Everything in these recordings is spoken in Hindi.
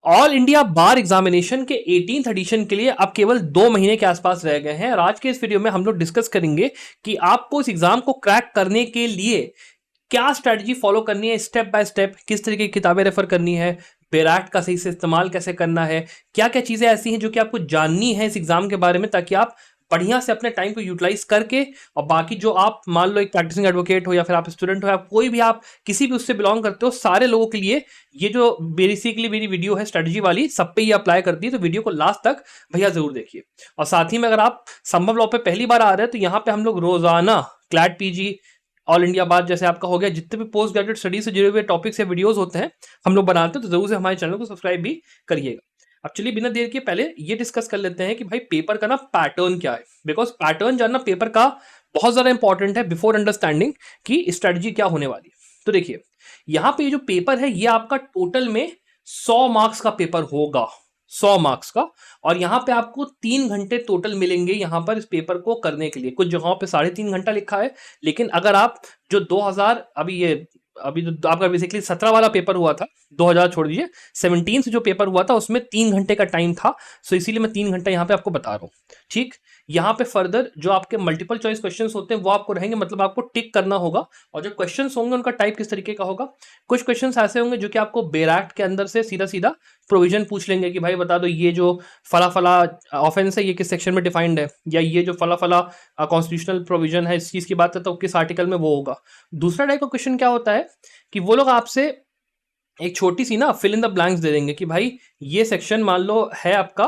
ऑल इंडिया बार एग्जामिनेशन के 18th एडिशन के लिए अब केवल 2 महीने के आसपास रह गए हैं और आज के इस वीडियो में हम लोग डिस्कस करेंगे कि आपको इस एग्जाम को क्रैक करने के लिए क्या स्ट्रेटजी फॉलो करनी है, स्टेप बाय स्टेप किस तरीके की किताबें रेफर करनी है, बेराट का सही से इस्तेमाल कैसे करना है, क्या क्या चीजें ऐसी हैं जो कि आपको जाननी है इस एग्जाम के बारे में, ताकि आप बढ़िया से अपने टाइम को यूटिलाइज करके और बाकी जो आप मान लो एक प्रैक्टिसिंग एडवोकेट हो या फिर आप स्टूडेंट हो या कोई भी आप किसी भी उससे बिलोंग करते हो, सारे लोगों के लिए ये जो बेसिकली मेरी वीडियो है स्ट्रेटजी वाली सब पे ये अप्लाई करती है। तो वीडियो को लास्ट तक भैया जरूर देखिए। और साथ ही में अगर आप संभव लॉ पे पहली बार आ रहे हैं तो यहाँ पे हम लोग रोजाना क्लैट पीजी, ऑल इंडिया बार जैसे आपका हो गया, जितने भी पोस्ट ग्रेजुएट स्टडीज से जुड़े हुए टॉपिक्स या वीडियोस होते हैं हम लोग बनाते हैं, तो जरूर से हमारे चैनल को सब्सक्राइब भी करिएगा। अब चलिए बिना देर के पहले ये डिस्कस कर लेते हैं कि भाई पेपर का ना पैटर्न क्या है, बिकॉज पैटर्न जानना पेपर का बहुत ज्यादा इंपॉर्टेंट है बिफोर अंडरस्टैंडिंग कि स्ट्रेटजी क्या होने वाली है। तो देखिए यहाँ पे जो पेपर है ये आपका टोटल में 100 मार्क्स का पेपर होगा, 100 मार्क्स का। और यहाँ पे आपको 3 घंटे टोटल मिलेंगे यहाँ पर इस पेपर को करने के लिए। कुछ जगहों पे 3.5 घंटा लिखा है, लेकिन अगर आप जो 2000 अभी तो आपका बेसिकली 17 वाला पेपर हुआ था, 2000 छोड़ दीजिए, 17 से जो पेपर हुआ था उसमें 3 घंटे का टाइम था। सो इसीलिए मैं 3 घंटा यहाँ पे आपको बता रहा हूँ। ठीक, यहाँ पे फर्दर जो आपके मल्टीपल चॉइस क्वेश्चंस होते हैं वो आपको रहेंगे, मतलब आपको टिक करना होगा। और जो क्वेश्चंस होंगे उनका टाइप किस तरीके का होगा, कुछ क्वेश्चंस ऐसे होंगे जो कि आपको बेर एक्ट के अंदर से सीधा सीधा प्रोविजन पूछ लेंगे कि भाई बता दो ये जो फला फला ऑफेंस है ये किस सेक्शन में डिफाइंड है, या ये जो फला फला कॉन्स्टिट्यूशनल प्रोविजन है इस चीज की बात करता हूँ किस आर्टिकल में वो होगा। दूसरा टाइप का क्वेश्चन क्या होता है कि वो लोग आपसे एक छोटी सी ना फिल इन द ब्लैंक्स दे देंगे कि भाई ये सेक्शन मान लो है आपका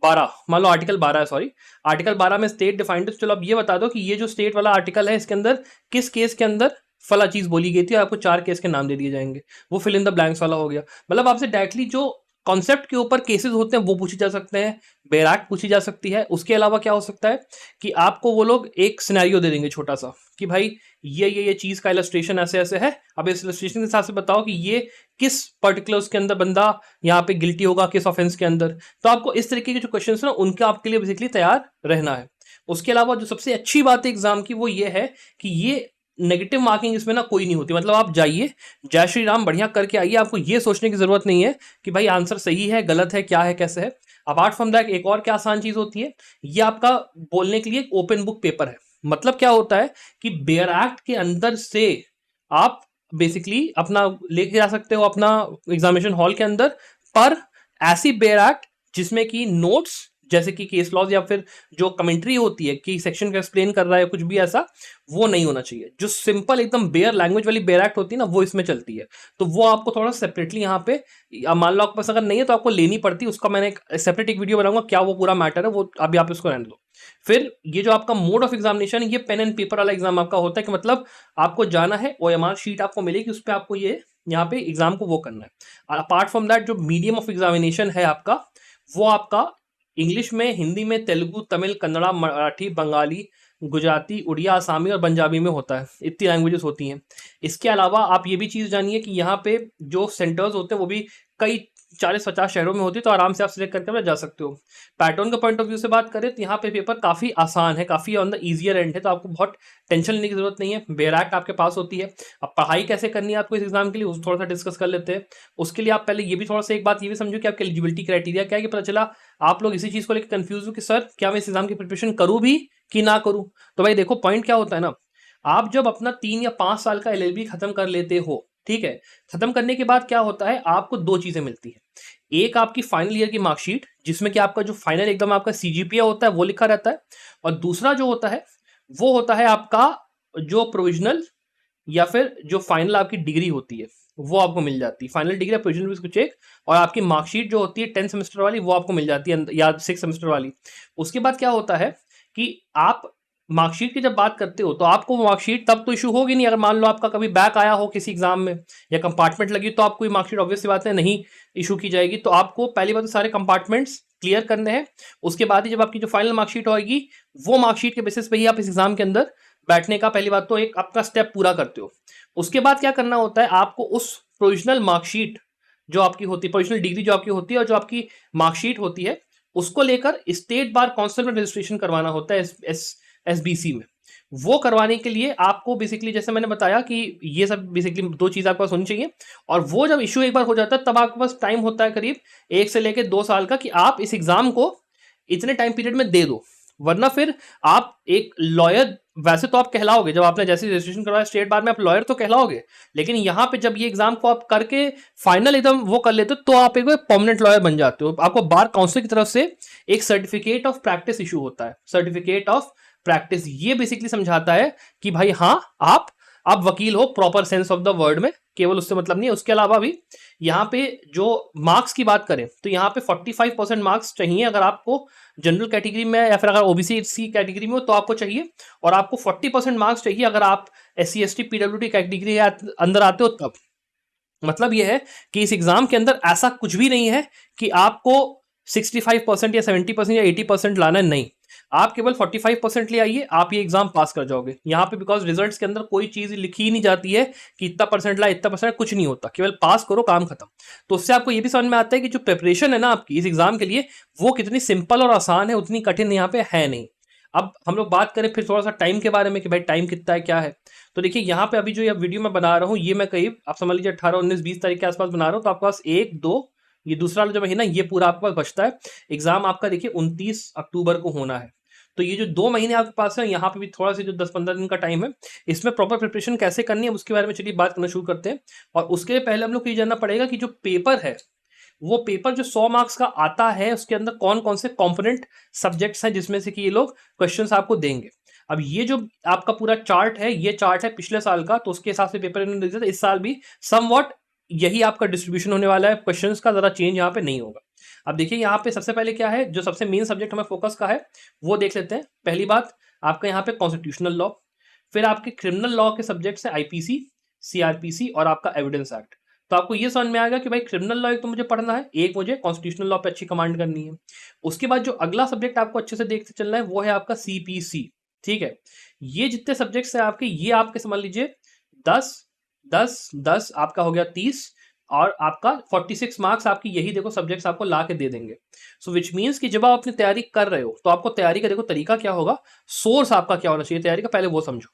12, मान लो आर्टिकल 12 है, सॉरी आर्टिकल 12 में स्टेट डिफाइंड है। तो चलो अब ये बता दो कि ये जो स्टेट वाला आर्टिकल है इसके अंदर किस केस के अंदर फला चीज बोली गई थी, और आपको 4 केस के नाम दे दिए जाएंगे। वो फिल इन द ब्लैंक्स वाला हो गया। मतलब आपसे डायरेक्टली जो कॉन्सेप्ट के ऊपर केसेस होते हैं वो पूछे जा सकते हैं, बैराक पूछी जा सकती है। उसके अलावा क्या हो सकता है कि आपको वो लोग एक सिनेरियो दे देंगे छोटा सा कि भाई ये चीज का इलस्ट्रेशन ऐसे ऐसे है, अब इस इलस्ट्रेशन के हिसाब से बताओ कि ये किस पर्टिकुलर उसके अंदर बंदा यहाँ पे गिल्टी होगा, किस ऑफेंस के अंदर। तो आपको इस तरीके के जो क्वेश्चन है ना उनके आपके लिए बेसिकली तैयार रहना है। उसके अलावा जो सबसे अच्छी बात है एग्जाम की वो ये है कि ये नेगेटिव मार्किंग इसमें ना कोई नहीं होती। मतलब आप जाइए, जय श्री राम बढ़िया करके आइए, आपको ये सोचने की जरूरत नहीं है कि भाई आंसर सही है गलत है क्या है कैसे है। अपार्ट फ्रॉम दैट एक और क्या आसान चीज होती है, ये आपका बोलने के लिए एक ओपन बुक पेपर है। मतलब क्या होता है कि बेयर एक्ट के अंदर से आप बेसिकली अपना लेके जा सकते हो अपना एग्जामिनेशन हॉल के अंदर, पर ऐसी बेयर एक्ट जिसमें कि नोट्स जैसे कि केस लॉज या फिर जो कमेंट्री होती है कि सेक्शन का एक्सप्लेन कर रहा है कुछ भी ऐसा, वो नहीं होना चाहिए। जो सिंपल एकदम बेयर लैंग्वेज वाली बेयर एक्ट होती है ना वो इसमें चलती है। तो वो आपको थोड़ा सेपरेटली यहाँ पे मान लो आपके पास अगर नहीं है तो आपको लेनी पड़ती है। उसका मैंने एक सेपरेट एक वीडियो बनाऊंगा क्या वो पूरा मैटर है, वो अभी आप इसको रहने दो। फिर ये जो आपका मोड ऑफ एग्जामिनेशन ये पेन एंड पेपर वाला एग्जाम आपका होता है कि मतलब आपको जाना है, OMR शीट आपको मिलेगी उस पर आपको ये यहाँ पे एग्जाम को वो करना है। अपार्ट फ्रॉम दैट जो मीडियम ऑफ एग्जामिनेशन है आपका वो आपका इंग्लिश में, हिंदी में, तेलुगु, तमिल, कन्नड़ा, मराठी, बंगाली, गुजराती, उड़िया, आसामी और पंजाबी में होता है। इतनी लैंग्वेजेस होती हैं। इसके अलावा आप ये भी चीज़ जानिए कि यहाँ पे जो सेंटर्स होते हैं वो भी कई 40-50 शहरों में होती है, तो आराम से आप सिलेक्ट करके अपना जा सकते हो। पैटर्न का पॉइंट ऑफ व्यू से बात करें तो यहाँ पे पेपर काफ़ी आसान है, काफ़ी ऑन द ईजियर एंड है, तो आपको बहुत टेंशन लेने की जरूरत नहीं है। बेरैक्ट आपके पास होती है। अब पढ़ाई कैसे करनी है आपको इस एग्जाम के लिए उस थोड़ा सा डिस्कस कर लेते हैं। उसके लिए आप पहले ये भी थोड़ा सा एक बात ये भी समझो कि आपके एलिजिबिलिटी क्राइटेरिया क्या है, कि पता चला आप लोग इसी चीज को लेकर कंफ्यूज हो कि सर क्या मैं इस एग्जाम की प्रिपरेशन करूं भी कि ना करूं। तो भाई देखो पॉइंट क्या होता है ना, आप जब अपना 3 या 5 साल का LLB खत्म कर लेते हो, ठीक है, खत्म करने के बाद क्या होता है आपको 2 चीजें मिलती है। एक आपकी फाइनल ईयर की मार्कशीट जिसमें कि आपका जो फाइनल एकदम आपका CGPA होता है वो लिखा रहता है, और दूसरा जो होता है वो होता है आपका जो प्रोविजनल या फिर जो फाइनल आपकी डिग्री होती है वो आपको मिल जाती है। फाइनल डिग्री प्रोविजनल कुछ एक, और आपकी मार्कशीट जो होती है 10 सेमेस्टर वाली वो आपको मिल जाती है, या 6 सेमेस्टर वाली। उसके बाद क्या होता है कि आप मार्कशीट की जब बात करते हो तो आपको मार्कशीट तब तो इशू होगी नहीं, अगर मान लो आपका कभी बैक आया हो किसी एग्जाम में या कंपार्टमेंट लगी तो आपको मार्कशीट ऑब्वियस सी बात है नहीं इशू की जाएगी। तो आपको पहली बात तो सारे कंपार्टमेंट्स क्लियर करने हैं। उसके बाद ही जब आपकी जो फाइनल मार्कशीट होगी वो मार्कशीट के बेसिस पे ही आप इस एग्जाम के अंदर बैठने का पहली बात तो एक आपका स्टेप पूरा करते हो। उसके बाद क्या करना होता है आपको उस प्रोविजनल मार्कशीट जो आपकी होती है, प्रोविजनल डिग्री जो आपकी होती है और जो आपकी मार्कशीट होती है उसको लेकर स्टेट बार काउंसिल में रजिस्ट्रेशन करवाना होता है SBC में। वो करवाने के लिए आपको बेसिकली जैसे मैंने बताया कि ये सब बेसिकली दो चीज़ आपके पास होनी चाहिए, और वो जब इश्यू एक बार हो जाता है तब आपके पास टाइम होता है करीब 1 से लेके 2 साल का कि आप इस एग्जाम को इतने टाइम पीरियड में दे दो। वरना फिर आप एक लॉयर, वैसे तो आप कहलाओगे जब आपने जैसे रजिस्ट्रेशन करवाया स्टेट बार में, आप लॉयर तो कहलाओगे, लेकिन यहाँ पे जब ये एग्जाम को आप करके फाइनल एकदम वो कर लेते हो तो आप एक परमानेंट लॉयर बन जाते हो। आपको बार काउंसिल की तरफ से एक सर्टिफिकेट ऑफ प्रैक्टिस इशू होता है। सर्टिफिकेट ऑफ प्रैक्टिस ये बेसिकली समझाता है कि भाई हाँ आप वकील हो proper sense of the word में, केवल उससे मतलब नहीं है। उसके अलावा भी यहाँ पे जो मार्क्स की बात करें तो यहाँ पे 45% मार्क्स चाहिए अगर आपको जनरल कैटेगरी में, या फिर अगर ओबीसी सी कैटेगरी में हो तो आपको चाहिए, और आपको 40% मार्क्स चाहिए अगर आप SC ST PWD कैटेगरी के अंदर आते हो तब। मतलब यह है कि इस एग्जाम के अंदर ऐसा कुछ भी नहीं है कि आपको 65% या 70% या 80% लाना है, नहीं, आप केवल 45% ले आइए, आप ये एग्जाम पास कर जाओगे। यहाँ पे बिकॉज रिजल्ट्स के अंदर कोई चीज लिखी ही नहीं जाती है कि इतना परसेंट ला, इतना परसेंट, कुछ नहीं होता, केवल पास करो, काम खत्म। तो उससे आपको ये भी समझ में आता है कि जो प्रिपरेशन है ना आपकी इस एग्जाम के लिए, वो कितनी सिंपल और आसान है, उतनी कठिन यहाँ पे है नहीं। अब हम लोग बात करें फिर थोड़ा सा टाइम के बारे में कि भाई टाइम कितना है, क्या है। तो देखिए यहाँ पे अभी जो ये वीडियो मैं बना रहा हूँ, ये मैं करीब आप समझ लीजिए 18, 19, 20 तारीख के आसपास बना रहा हूँ। तो आपके पास 1, 2, ये दूसरा जो महीना ये पूरा आपके पास बचता है। एग्जाम आपका देखिए 29 अक्टूबर को होना है। तो ये जो 2 महीने आपके पास है, यहाँ पे भी थोड़ा सा जो 10-15 दिन का टाइम है, इसमें प्रॉपर प्रिपरेशन कैसे करनी है उसके बारे में चलिए बात करना शुरू करते हैं। और उसके पहले हम लोग को ये जानना पड़ेगा कि जो पेपर है, वो पेपर जो 100 मार्क्स का आता है, उसके अंदर कौन कौन से कंपोनेंट सब्जेक्ट्स हैं जिसमें से कि ये लोग क्वेश्चंस आपको देंगे। अब ये जो आपका पूरा चार्ट है, ये चार्ट है पिछले साल का, तो उसके हिसाब से पेपर इन्होंने दिया था। इस साल भी समवॉट यही आपका डिस्ट्रीब्यूशन होने वाला है क्वेश्चंस का, ज़्यादा चेंज यहाँ पे नहीं होगा। अब देखिए यहाँ पे सबसे पहले क्या है, जो सबसे मेन सब्जेक्ट हमें फोकस का है वो देख लेते हैं। पहली बात आपका यहाँ पे कॉन्स्टिट्यूशनल लॉ, फिर आपके क्रिमिनल लॉ के सब्जेक्ट्स है IPC, CRPC और आपका एविडेंस एक्ट। तो आपको ये समझ में आएगा कि भाई क्रिमिनल लॉ एक तो मुझे पढ़ना है, एक मुझे कॉन्स्टिट्यूशनल लॉ पे अच्छी कमांड करनी है। उसके बाद जो अगला सब्जेक्ट आपको अच्छे से देखते चलना है वो है आपका CPC। ठीक है, ये जितने सब्जेक्ट्स हैं आपके, ये आपके समझ लीजिए 10 10 10 आपका हो गया 30, और आपका 46 मार्क्स आपकी यही देखो सब्जेक्ट्स आपको ला के दे देंगे। सो विच मीन्स कि जब आप अपनी तैयारी कर रहे हो तो आपको तैयारी का देखो तरीका क्या होगा, सोर्स आपका क्या होना चाहिए तैयारी का, पहले वो समझो।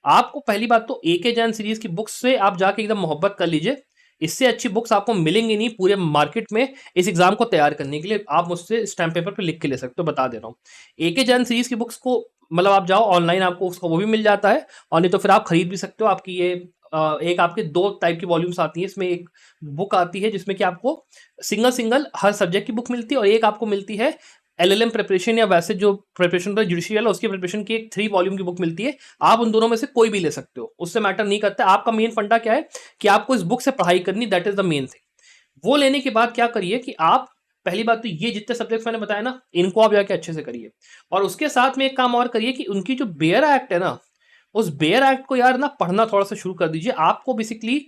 आपको पहली बात तो AK जैन सीरीज की बुक्स से आप जाके एकदम मोहब्बत कर लीजिए। इससे अच्छी बुक्स आपको मिलेंगी नहीं पूरे मार्केट में इस एग्जाम को तैयार करने के लिए। आप मुझसे स्टैम्प पेपर पे लिख के ले सकते हो, बता दे रहा हूँ। AK जैन सीरीज की बुक्स को मतलब आप जाओ ऑनलाइन, आपको उसका वो भी मिल जाता है, और नहीं तो फिर आप खरीद भी सकते हो। आपकी ये एक आपके 2 टाइप की वॉल्यूम्स आती है, इसमें एक बुक आती है जिसमें कि आपको सिंगल सिंगल हर सब्जेक्ट की बुक मिलती है, और एक आपको मिलती है LLM प्रिपरेशन या वैसे जो प्रिपरेशन होता है जुडिशियल उसकी प्रिपरेशन की एक 3 वॉल्यूम की बुक मिलती है। आप उन दोनों में से कोई भी ले सकते हो, उससे मैटर नहीं करता। आपका मेन फंडा क्या है कि आपको इस बुक से पढ़ाई करनी, that is the main thing. वो लेने के बाद क्या करिए कि आप पहली बात तो ये जितने सब्जेक्ट्स मैंने बताया ना, इनको आप जाके अच्छे से करिए। और उसके साथ में एक काम और करिए कि उनकी जो बेयर एक्ट है ना, उस बेयर एक्ट को यार ना पढ़ना थोड़ा सा शुरू कर दीजिए। आपको बेसिकली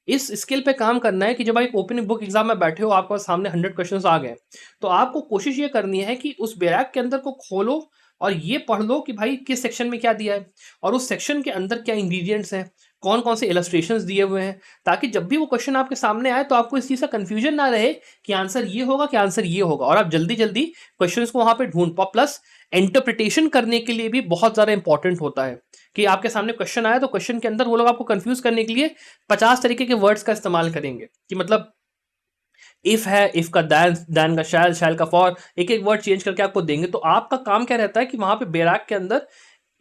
इस स्किल पे काम करना है कि जब आप ओपनिंग बुक एग्जाम में बैठे हो, आपके सामने 100 क्वेश्चंस आ गए, तो आपको कोशिश ये करनी है कि उस बेयर एक्ट के अंदर को खोलो और ये पढ़ लो कि भाई किस सेक्शन में क्या दिया है, और उस सेक्शन के अंदर क्या इंग्रेडिएंट्स हैं, कौन कौन से इलस्ट्रेशंस दिए हुए हैं, ताकि जब भी वो क्वेश्चन आपके सामने आए तो आपको इस चीज़ का कंफ्यूजन ना रहे कि आंसर ये होगा कि आंसर ये होगा, और आप जल्दी जल्दी क्वेश्चंस को वहां पे ढूंढ पाओ। प्लस इंटरप्रिटेशन करने के लिए भी बहुत ज़्यादा इंपॉर्टेंट होता है कि आपके सामने क्वेश्चन आया तो क्वेश्चन के अंदर वो लोग आपको कंफ्यूज करने के लिए 50 तरीके के वर्ड्स का इस्तेमाल करेंगे कि मतलब इफ है, इफ का दैन का शैल का फॉर, एक एक वर्ड चेंज करके आपको देंगे। तो आपका काम क्या रहता है कि वहां पे बैराक के अंदर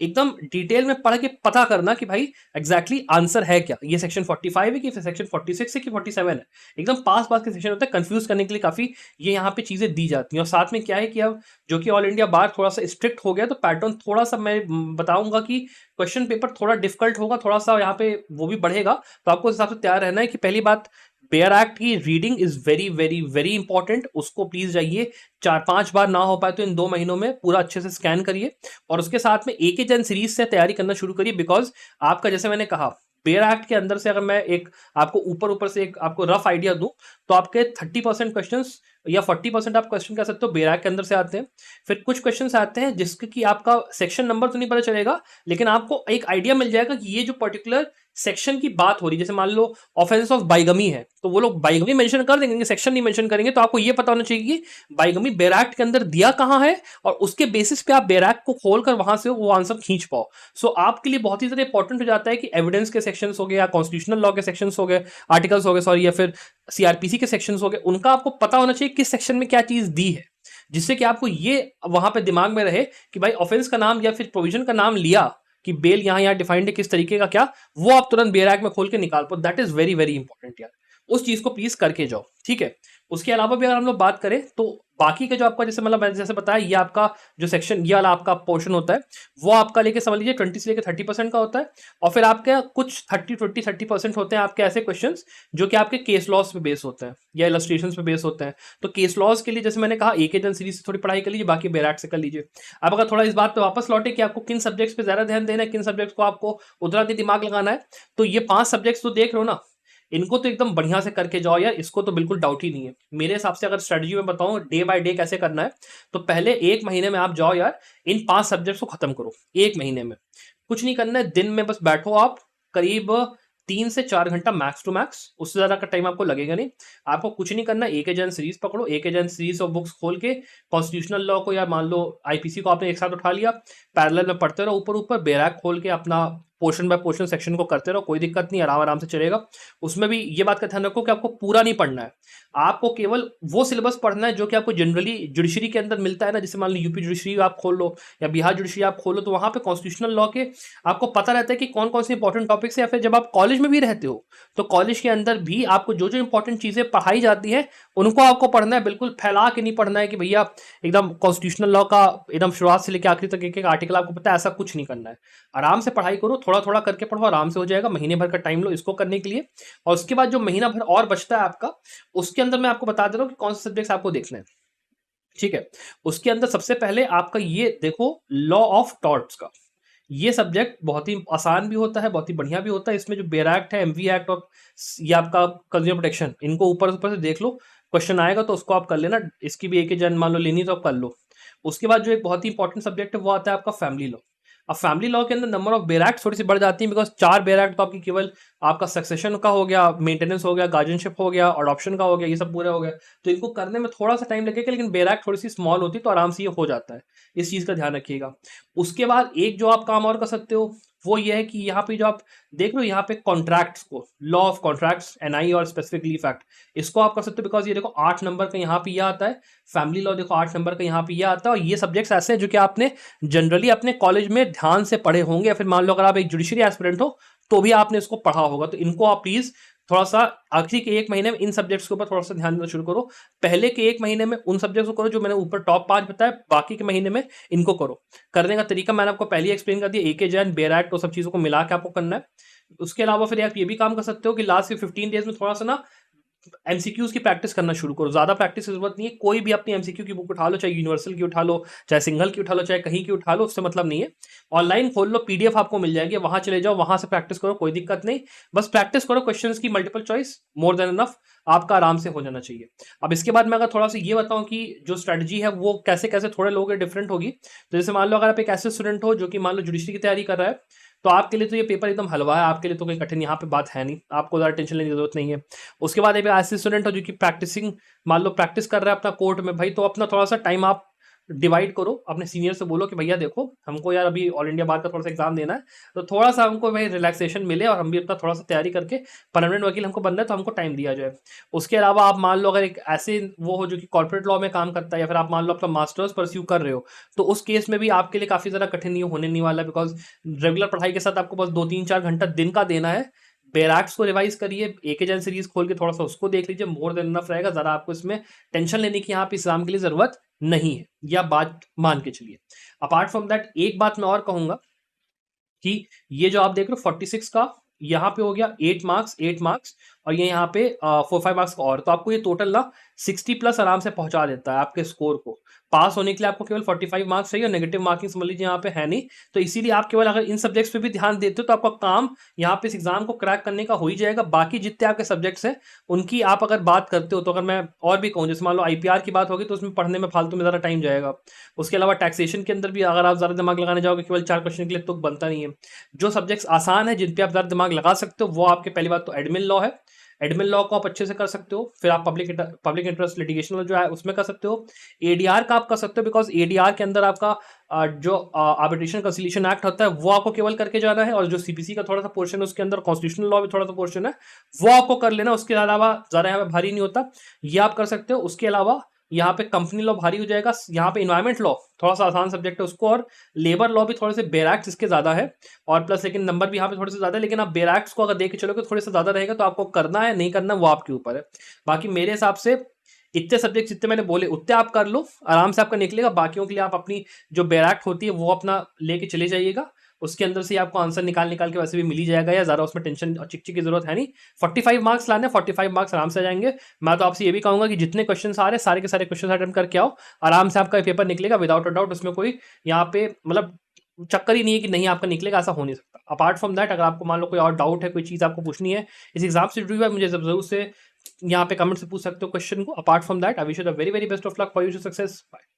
एकदम डिटेल में पढ़ के पता करना कि भाई एग्जैक्टली आंसर है क्या, ये सेक्शन 45 है कि सेक्शन 46 है कि 47 है। एकदम पास के सेक्शन होता है, कंफ्यूज करने के लिए काफी ये यहाँ पे चीजें दी जाती हैं। और साथ में क्या है कि अब जो कि ऑल इंडिया बार थोड़ा सा स्ट्रिक्ट हो गया, तो पैटर्न थोड़ा सा मैं बताऊंगा कि क्वेश्चन पेपर थोड़ा डिफिकल्ट होगा, थोड़ा सा यहाँ पे वो भी बढ़ेगा। तो आपको इस हिसाब से तैयार रहना है कि पहली बात बेयर एक्ट की reading is very very very important, उसको प्लीज जाइए 4-5 बार ना हो पाए तो इन 2 महीनों में पूरा अच्छे से स्कैन करिए। और उसके साथ में AK जैन सीरीज से तैयारी करना शुरू करिए, बिकॉज आपका जैसे मैंने कहा बेयर एक्ट के अंदर से अगर मैं एक आपको ऊपर से एक आपको रफ आइडिया दूं, तो आपके 30% क्वेश्चन या 40% आप क्वेश्चन कह सकते हो बेयर एक्ट के अंदर से आते हैं। फिर कुछ क्वेश्चन आते हैं जिसके कि आपका सेक्शन नंबर तो नहीं पता चलेगा, लेकिन आपको एक आइडिया मिल जाएगा कि ये जो पर्टिकुलर सेक्शन की बात हो रही, जैसे मान लो ऑफेंस ऑफ बाइगमी है तो वो लोग बाइगमी मेंशन कर देंगे, सेक्शन नहीं मेंशन करेंगे। तो आपको ये पता होना चाहिए कि बाइगमी बेयर एक्ट के अंदर दिया कहां है और उसके बेसिस पे आप बेयर एक्ट को खोलकर वहां से वो आंसर खींच पाओ। सो आपके लिए बहुत ही ज्यादा इंपॉर्टेंट हो जाता है कि एविडेंस के सेक्शंस हो गए या कॉन्स्टिट्यूशनल लॉ के सेक्शंस हो गए, आर्टिकल्स हो गए सॉरी, या फिर सीआरपीसी के सेक्शंस हो गए, उनका आपको पता होना चाहिए किस सेक्शन में क्या चीज दी है, जिससे कि आपको ये वहां पे दिमाग में रहे कि भाई ऑफेंस का नाम या फिर प्रोविजन का नाम लिया कि बेल यहां यहां डिफाइंड है किस तरीके का, क्या वो आप तुरंत बेयर एक्ट में खोल के निकाल पाओ। That is very very important यार, उस चीज को प्लीज करके जाओ, ठीक है। उसके अलावा भी अगर हम लोग बात करें तो बाकी के जो आपका जैसे मतलब मैंने जैसे बताया, ये आपका जो सेक्शन ये वाला आपका पोर्शन होता है वो आपका लेके समझ लीजिए 20 से लेकर 30% का होता है। और फिर आपके कुछ 30% होते हैं आपके ऐसे क्वेश्चंस जो कि आपके केस लॉज पे बेस होते हैं या इलस्ट्रेशंस पे बेस होते हैं। तो केस लॉज के लिए जैसे मैंने कहा एक एजेंट सीरीज से थोड़ी पढ़ाई कर लीजिए, बाकी बेराट से कर लीजिए। अब अगर थोड़ा इस बात पे वापस लौटे कि आपको किन सब्जेक्ट्स पे ज्यादा ध्यान देना है, किन सब्जेक्ट्स को आपको उतना दिमाग लगाना है, तो ये 5 सब्जेक्ट्स तो देख लो ना, इनको तो एकदम बढ़िया से करके जाओ यार, इसको तो बिल्कुल डाउट ही नहीं है मेरे हिसाब से। अगर स्ट्रेटजी में बताऊं डे बाय डे कैसे करना है, तो पहले 1 महीने में आप जाओ यार इन 5 सब्जेक्ट्स को खत्म करो 1 महीने में। कुछ नहीं करना है, दिन में बस बैठो आप करीब 3 से 4 घंटा मैक्स टू मैक्स, उससे ज्यादा का टाइम आपको लगेगा नहीं। आपको कुछ नहीं करना, एक एजेंट सीरीज पकड़ो, एक एजेंट सीरीज ऑफ बुक्स खोल के कॉन्स्टिट्यूशनल लॉ को या मान लो आईपीसी को आपने एक साथ उठा लिया, पैरेलल में पढ़ते रहो ऊपर ऊपर, बैराक खोल के अपना पोर्शन बाय पोर्शन सेक्शन को करते रहो, कोई दिक्कत नहीं, आराम आराम से चलेगा। उसमें भी ये बात का ध्यान रखो कि आपको पूरा नहीं पढ़ना है, आपको केवल वो सिलेबस पढ़ना है जो कि आपको जनरली जुडिशरी के अंदर मिलता है ना। जैसे मान लो यूपी जुडिशरी आप खोल लो या बिहार जुडिशरी आप खोलो, तो वहां पे कॉन्स्टिट्यूशनल लॉ के आपको पता रहता है कि कौन कौन से इंपॉर्टेंट टॉपिक्स है। या फिर जब आप कॉलेज में भी रहते हो तो कॉलेज के अंदर भी आपको जो जो इंपॉर्टेंट चीजें पढ़ाई जाती है उनको आपको पढ़ना है, बिल्कुल फैला के नहीं पढ़ना है कि भैया एकदम कॉन्स्टिट्यूशनल लॉ का एकदम शुरुआत से लेकर आखिरी तक एक एक आर्टिकल आपको पता है, ऐसा कुछ नहीं करना है। आराम से पढ़ाई करो, थोड़ा थोड़ा करके पढ़ो, आराम से हो जाएगा। महीने भर का टाइम लो इसको करने के लिए, और उसके बाद जो महीना भर और बचता है आपका, उसके अंदर मैं आपको बता दे रहा हूँ कि कौन से सब्जेक्ट्स आपको देखने हैं, ठीक है। उसके अंदर सबसे पहले आपका ये देखो लॉ ऑफ टॉर्ट्स का, ये सब्जेक्ट बहुत ही आसान भी होता है, बहुत ही बढ़िया भी होता है। इसमें जो बेयर एक्ट है, एमवी एक्ट और ये आपका कंज्यूमर प्रोटेक्शन, इनको ऊपर ऊपर से देख लो, क्वेश्चन आएगा तो उसको आप कर लेना। इसकी भी एक ही जन मान लो लेनी तो आप कर लो। उसके बाद जो एक बहुत ही इंपॉर्टेंट सब्जेक्ट है वो आता है आपका फैमिली लॉ। अब फैमिली लॉ के अंदर नंबर ऑफ बेयर एक्ट थोड़ी सी बढ़ जाती है, बिकॉज 4 बेयर एक्ट तो आपकी केवल आपका सक्सेशन का हो गया, मेंटेनेंस हो गया, गार्जियनशिप हो गया, अडॉप्शन का हो गया, ये सब पूरा हो गया। तो इनको करने में थोड़ा सा टाइम लगेगा, लेकिन बेयर एक्ट थोड़ी सी स्मॉल होती है तो आराम से ये हो जाता है, इस चीज का ध्यान रखिएगा। उसके बाद एक जो आप काम और कर सकते हो वो ये है कि यहाँ पे जो आप देख लो यहाँ पे कॉन्ट्रैक्ट्स को, लॉ ऑफ कॉन्ट्रैक्ट्स एनआई और स्पेसिफिक लीफ एक्ट, इसको आप कर सकते हो। बिकॉज ये देखो 8 नंबर का यहाँ पे ये आता है, फैमिली लॉ देखो 8 नंबर का यहाँ पे ये आता है। और ये सब्जेक्ट्स ऐसे हैं जो कि आपने जनरली अपने कॉलेज में ध्यान से पढ़े होंगे, या फिर मान लो अगर आप एक जुडिशरी एस्पिरेंट हो तो भी आपने इसको पढ़ा होगा। तो इनको आप प्लीज थोड़ा सा आखिरी के 1 महीने में इन सब्जेक्ट्स के ऊपर थोड़ा सा ध्यान देना शुरू करो। पहले के 1 महीने में उन सब्जेक्ट्स को करो जो मैंने ऊपर टॉप 5 बताया, बाकी के महीने में इनको करो। करने का तरीका मैंने आपको पहले एक्सप्लेन कर दिया, एक जैन बेयर एक्ट, तो सब चीजों को मिला के आपको करना है। उसके अलावा फिर आप ये भी काम कर सकते हो कि लास्ट के 15 डेज में थोड़ा सा ना एमसीक्यूज की प्रैक्टिस करना शुरू करो। ज्यादा प्रैक्टिस की जरूरत नहीं है, कोई भी अपनी एमसीक्यू की बुक उठा लो, चाहे यूनिवर्सल की उठा लो, चाहे सिंगल की उठा लो, चाहे कहीं की उठा लो, उससे मतलब नहीं है। ऑनलाइन खोल लो, पीडीएफ आपको मिल जाएगी, वहां चले जाओ, वहां से प्रैक्टिस करो, कोई दिक्कत नहीं। बस प्रैक्टिस करो क्वेश्चंस की, multiple choice more than enough, आपका आराम से हो जाना चाहिए। अब इसके बाद मैं अगर थोड़ा सा ये बताऊं कि जो स्ट्रेटजी है वो कैसे कैसे थोड़े लोगों के डिफरेंट होगी, तो जैसे मान लो अगर आप एक ऐसे स्टूडेंट हो जो कि मान लो जुडिशरी की तैयारी कर रहा है, तो आपके लिए तो ये पेपर एकदम हलवा है, आपके लिए तो कोई कठिन यहाँ पे बात है नहीं, आपको ज़्यादा टेंशन लेने की जरूरत नहीं है। उसके बाद एक ऐसे स्टूडेंट हो जो कि प्रैक्टिसिंग मान लो प्रैक्टिस कर रहा है अपना कोर्ट में, भाई तो अपना थोड़ा सा टाइम आप डिवाइड करो, अपने सीनियर से बोलो कि भैया देखो हमको यार अभी ऑल इंडिया बार का थोड़ा सा एग्जाम देना है, तो थोड़ा सा हमको भाई रिलैक्सेशन मिले और हम भी अपना थोड़ा सा तैयारी करके परमानेंट वकील हमको बनना है, तो हमको टाइम दिया जाए। उसके अलावा आप मान लो अगर एक ऐसे वो हो जो कि कॉर्पोरेट लॉ में काम करता है, या फिर आप मान लो अपना मास्टर्स परस्यू कर रहे हो, तो उस केस में भी आपके लिए काफी ज्यादा कठिन नहीं होने नहीं वाला, बिकॉज रेगुलर पढ़ाई के साथ आपको बस 2-3-4 घंटा दिन का देना है। बैराक्स को रिवाइज करिए, एक एजेंट सीरीज खोल के थोड़ा सा उसको देख लीजिए, मोर देन इनफ रहेगा। जरा आपको इसमें टेंशन लेने की यहाँ पे एग्जाम के लिए जरूरत नहीं है, या बात मान के चलिए। अपार्ट फ्रॉम दैट एक बात मैं और कहूंगा कि ये जो आप देख रहे हो 46 का यहाँ पे हो गया 8 मार्क्स 8 मार्क्स, और ये यहाँ पे 4-5 मार्क्स का और, तो आपको ये टोटल ना 60 प्लस आराम से पहुंचा देता है आपके स्कोर को। पास होने के लिए आपको केवल 45 मार्क्स चाहिए और नेगेटिव मार्किंग समझ लीजिए यहाँ पे है नहीं, तो इसीलिए आप केवल अगर इन सब्जेक्ट्स पे भी ध्यान देते हो तो आपका काम यहाँ पे इस एग्जाम को क्रैक करने का हो ही जाएगा। बाकी जितने आपके सब्जेक्ट्स हैं उनकी आप अगर बात करते हो, तो अगर मैं और भी कहूँ, जैसे मान लो आईपीआर की बात होगी तो उसमें पढ़ने में फालतू में ज़्यादा टाइम जाएगा। उसके अलावा टैक्सेशन के अंदर भी अगर आप ज़्यादा दिमाग लगाने जाओगे केवल 4 क्वेश्चन के लिए तो बनता नहीं है। जो सब्जेक्ट्स आसान है, जिन पे आप ज़्यादा दिमाग लगा सकते हो, वो आपके पहली बात तो एडमिन लॉ है। एडमिन लॉ को आप अच्छे से कर सकते हो। फिर आप पब्लिक इंटरेस्ट लिटिगेशन जो है उसमें कर सकते हो। एडीआर का आप कर सकते हो, बिकॉज एडीआर के अंदर आपका जो आर्बिट्रेशन कंसिलिएशन एक्ट होता है वो आपको केवल करके जाना है, और जो सीपीसी का थोड़ा सा पोर्शन है उसके अंदर कॉन्स्टिट्यूशनल लॉ भी थोड़ा सा पोर्शन है, वो आपको कर लेना। उसके अलावा ज़्यादा यहाँ पे भारी नहीं होता, ये आप कर सकते हो। उसके अलावा यहाँ पे कंपनी लॉ भारी हो जाएगा, यहाँ पे इन्वायरमेंट लॉ थोड़ा सा आसान सब्जेक्ट है उसको, और लेबर लॉ भी थोड़े से बेरैक्स इसके ज्यादा है, और प्लस लेकिन नंबर भी यहाँ पे थोड़े से ज्यादा है। लेकिन आप बेरैक्स को अगर देख के चलोगे थोड़े से ज्यादा रहेगा, तो आपको करना है नहीं करना वो आपके ऊपर है। बाकी मेरे हिसाब से इतने सब्जेक्ट जितने मैंने बोले उतने आप कर लो, आराम से आपका निकलेगा। बाकियों के लिए आप अपनी जो बेरैक्ट होती है वो अपना लेके चले जाइएगा, उसके अंदर से आपको आंसर निकाल निकाल के वैसे भी मिल ही जाएगा, या ज्यादा उसमें टेंशन और चिकचिक की जरूरत है नहीं। 45 मार्क्स लाने, 45 मार्क्स आराम से आ जाएंगे। मैं तो आपसे ये भी कहूंगा कि जितने क्वेश्चन आ रहे हैं सारे के सारे क्वेश्चन अटेम्प्ट करके आओ, आराम से आपका पेपर निकलेगा विदाउट अ डाउट। उसमें कोई यहाँ पे मतलब चक्कर ही नहीं है कि नहीं आपका निकलेगा, ऐसा हो नहीं सकता। अपार्ट फ्रॉम दैट, अगर आपको मान लो कोई और डाउट है, कोई चीज़ आपको पूछनी है इस एग्जाम से जुड़ी हुई है, मुझे जरूर से यहाँ पे कमेंट से पूछ सकते हो क्वेश्चन को। Apart from that, I wish you the very very best of luck for you to success. Bye.